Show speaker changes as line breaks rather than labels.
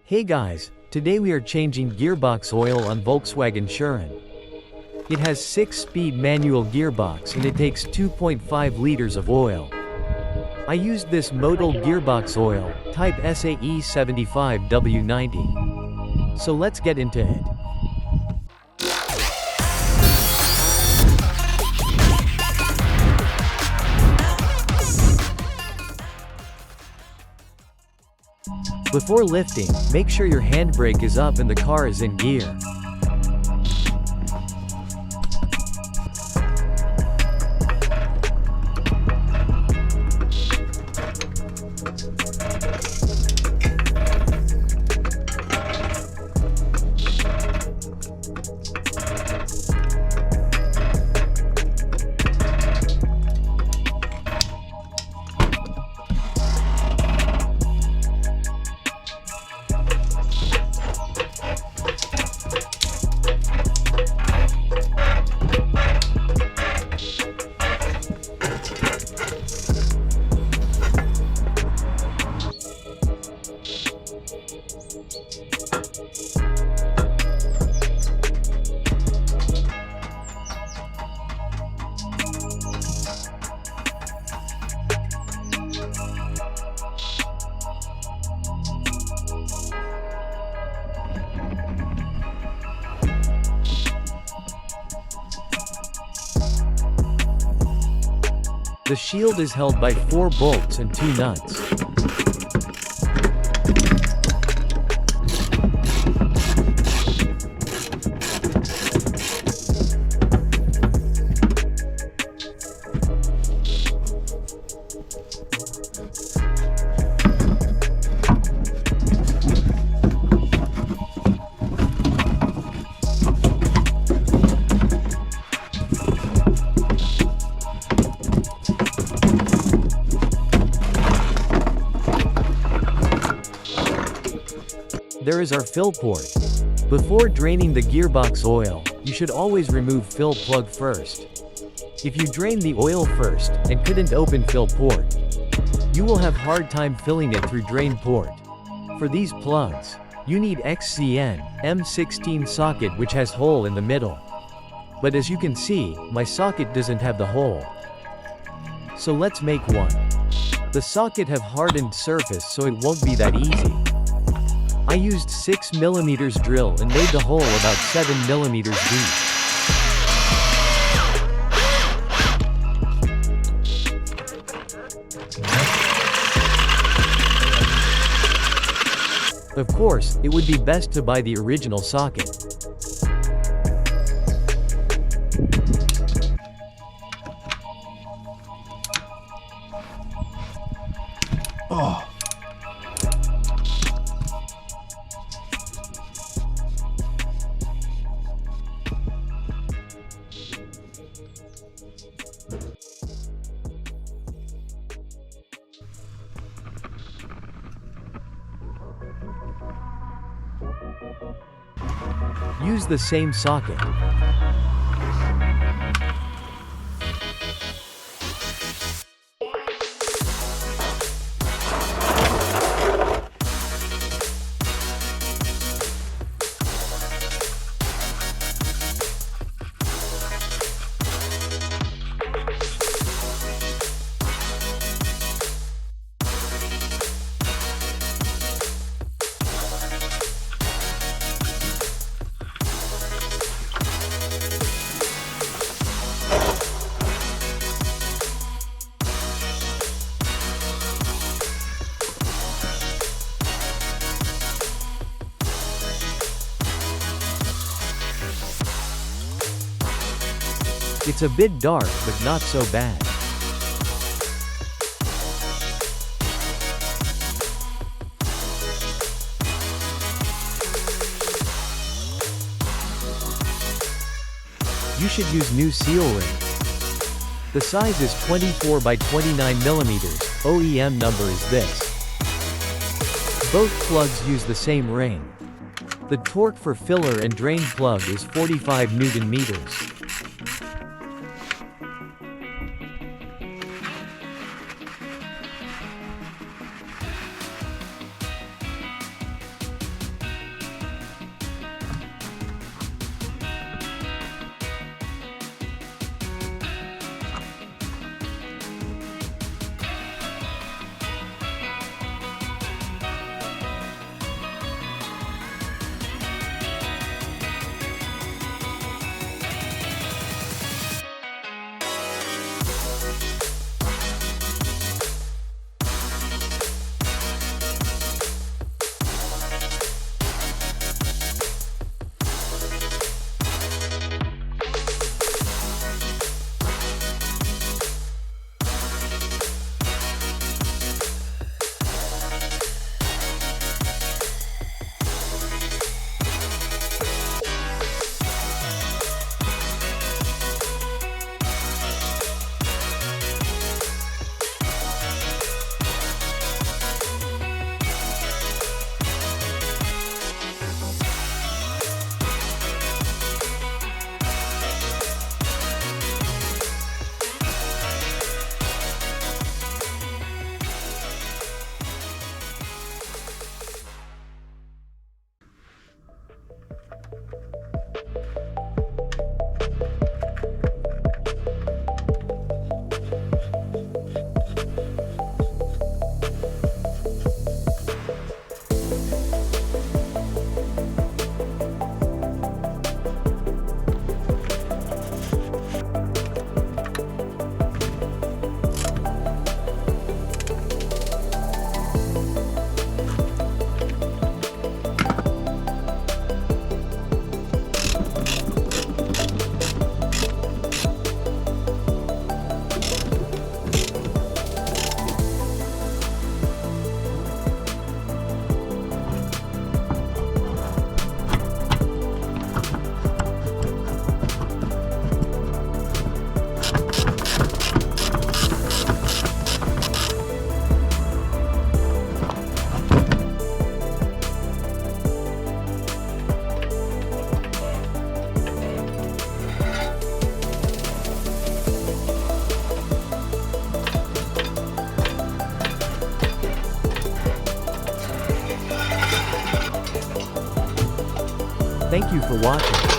Hey guys, today we are changing gearbox oil on Volkswagen Sharan. It has 6-speed manual gearbox and it takes 2.5 liters of oil. I used this Motul gearbox oil, type SAE 75W90. So let's get into it. Before lifting, make sure your handbrake is up and the car is in gear. The shield is held by 4 bolts and 2 nuts. There is our fill port. Before draining the gearbox oil, you should always remove fill plug first. If you drain the oil first, and couldn't open fill port, you will have hard time filling it through drain port. For these plugs, you need XCN M16 socket which has hole in the middle. But as you can see, my socket doesn't have the hole. So let's make one. The socket have hardened surface so it won't be that easy. I used 6mm drill and made the hole about 7mm deep. Of course, it would be best to buy the original socket. Use the same socket. It's a bit dark, but not so bad. You should use new seal rings. The size is 24 by 29 millimeters. OEM number is this. Both plugs use the same ring. The torque for filler and drain plug is 45 Newton meters. Thank you for watching.